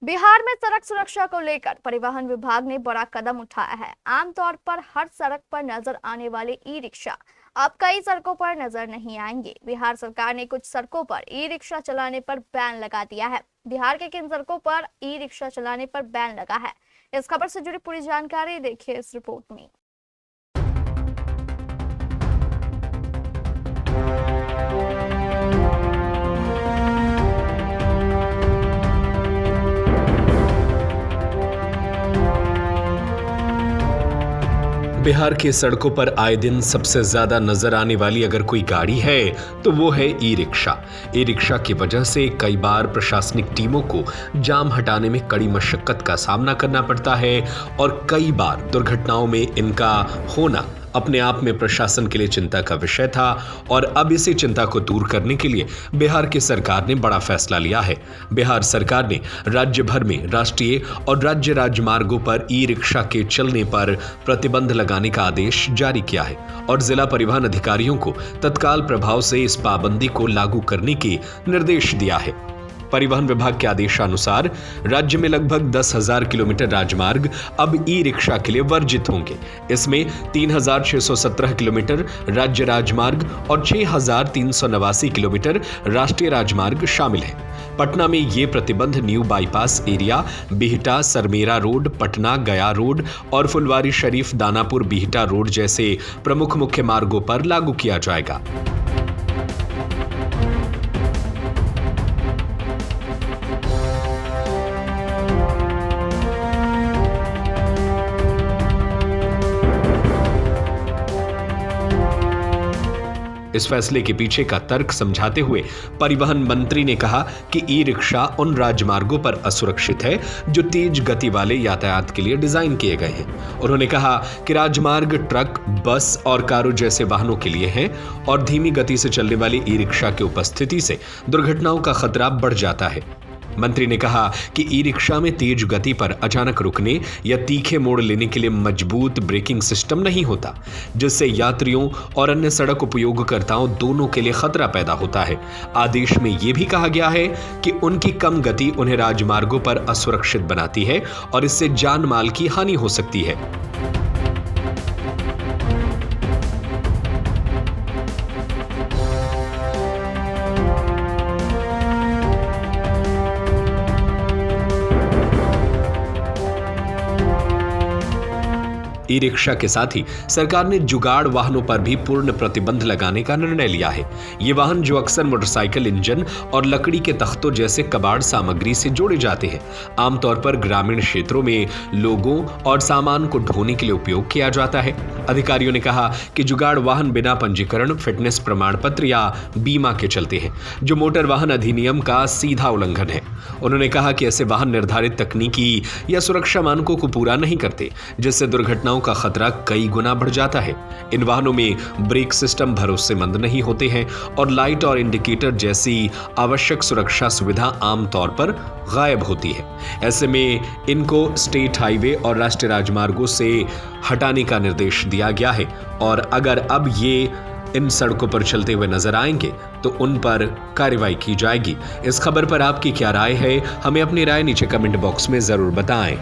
बिहार में सड़क सुरक्षा को लेकर परिवहन विभाग ने बड़ा कदम उठाया है। आमतौर पर हर सड़क पर नजर आने वाले ई रिक्शा अब कई सड़कों पर नजर नहीं आएंगे। बिहार सरकार ने कुछ सड़कों पर ई रिक्शा चलाने पर बैन लगा दिया है। बिहार के किन सड़कों पर ई रिक्शा चलाने पर बैन लगा है, इस खबर से जुड़ी पूरी जानकारी देखिए इस रिपोर्ट में। बिहार की सड़कों पर आए दिन सबसे ज्यादा नजर आने वाली अगर कोई गाड़ी है तो वो है ई रिक्शा। ई रिक्शा की वजह से कई बार प्रशासनिक टीमों को जाम हटाने में कड़ी मशक्कत का सामना करना पड़ता है और कई बार दुर्घटनाओं में इनका होना अपने आप में प्रशासन के लिए चिंता का विषय था। और अब इसी चिंता को दूर करने के लिए बिहार की सरकार ने बड़ा फैसला लिया है। बिहार सरकार ने राज्य भर में राष्ट्रीय और राज्य राजमार्गों पर ई रिक्शा के चलने पर प्रतिबंध लगाने का आदेश जारी किया है और जिला परिवहन अधिकारियों को तत्काल प्रभाव से इस पाबंदी को लागू करने के निर्देश दिया है। परिवहन विभाग के आदेशानुसार राज्य में लगभग 10,000 किलोमीटर राजमार्ग अब ई रिक्शा के लिए वर्जित होंगे। इसमें 3,617 किलोमीटर राज्य राजमार्ग और 6,389 किलोमीटर राष्ट्रीय राजमार्ग शामिल है। पटना में ये प्रतिबंध new bypass area, Bihta Sarmera road, Patna गया रोड और फुलवारी शरीफ दानापुर बिहटा रोड जैसे प्रमुख मुख्य मार्गों पर लागू किया जाएगा। इस फैसले के पीछे का तर्क समझाते हुए परिवहन मंत्री ने कहा कि ई रिक्शा उन राजमार्गों पर असुरक्षित है जो तेज गति वाले यातायात के लिए डिजाइन किए गए हैं। उन्होंने कहा कि राजमार्ग ट्रक, बस और कारों जैसे वाहनों के लिए हैं और धीमी गति से चलने वाली ई रिक्शा की उपस्थिति से दुर्घटनाओं का खतरा बढ़ जाता है। मंत्री ने कहा कि ई रिक्शा में तेज गति पर अचानक रुकने या तीखे मोड़ लेने के लिए मजबूत ब्रेकिंग सिस्टम नहीं होता, जिससे यात्रियों और अन्य सड़क उपयोगकर्ताओं दोनों के लिए खतरा पैदा होता है। आदेश में यह भी कहा गया है कि उनकी कम गति उन्हें राजमार्गों पर असुरक्षित बनाती है और इससे जान माल की हानि हो सकती है। ई रिक्शा के साथ ही सरकार ने जुगाड़ वाहनों पर भी पूर्ण प्रतिबंध लगाने का निर्णय लिया है। ये वाहन जो अक्सर मोटरसाइकिल इंजन और लकड़ी के तख्तों जैसे कबाड़ सामग्री से जोड़े जाते हैं, आमतौर पर ग्रामीण क्षेत्रों में लोगों और सामान को ढोने के लिए उपयोग किया जाता है। अधिकारियों ने कहा कि जुगाड़ वाहन बिना पंजीकरण, फिटनेस प्रमाण पत्र या बीमा के चलते हैं, जो मोटर वाहन अधिनियम का सीधा उल्लंघन है। उन्होंने कहा कि ऐसे वाहन निर्धारित तकनीकी या सुरक्षा मानकों को पूरा नहीं करते, जिससे दुर्घटनाओं का खतरा कई गुना बढ़ जाता है। इन वाहनों में ब्रेक सिस्टम भरोसेमंद नहीं होते हैं और लाइट और इंडिकेटर जैसी आवश्यक सुरक्षा सुविधा आमतौर पर गायब होती है। ऐसे में इनको स्टेट हाईवे और राष्ट्रीय राजमार्गों से हटाने का निर्देश दिया गया है और अगर अब ये इन सड़कों पर चलते हुए नजर आएंगे तो उन पर कार्रवाई की जाएगी। इस खबर पर आपकी क्या राय है? हमें अपनी राय नीचे कमेंट बॉक्स में जरूर बताएं।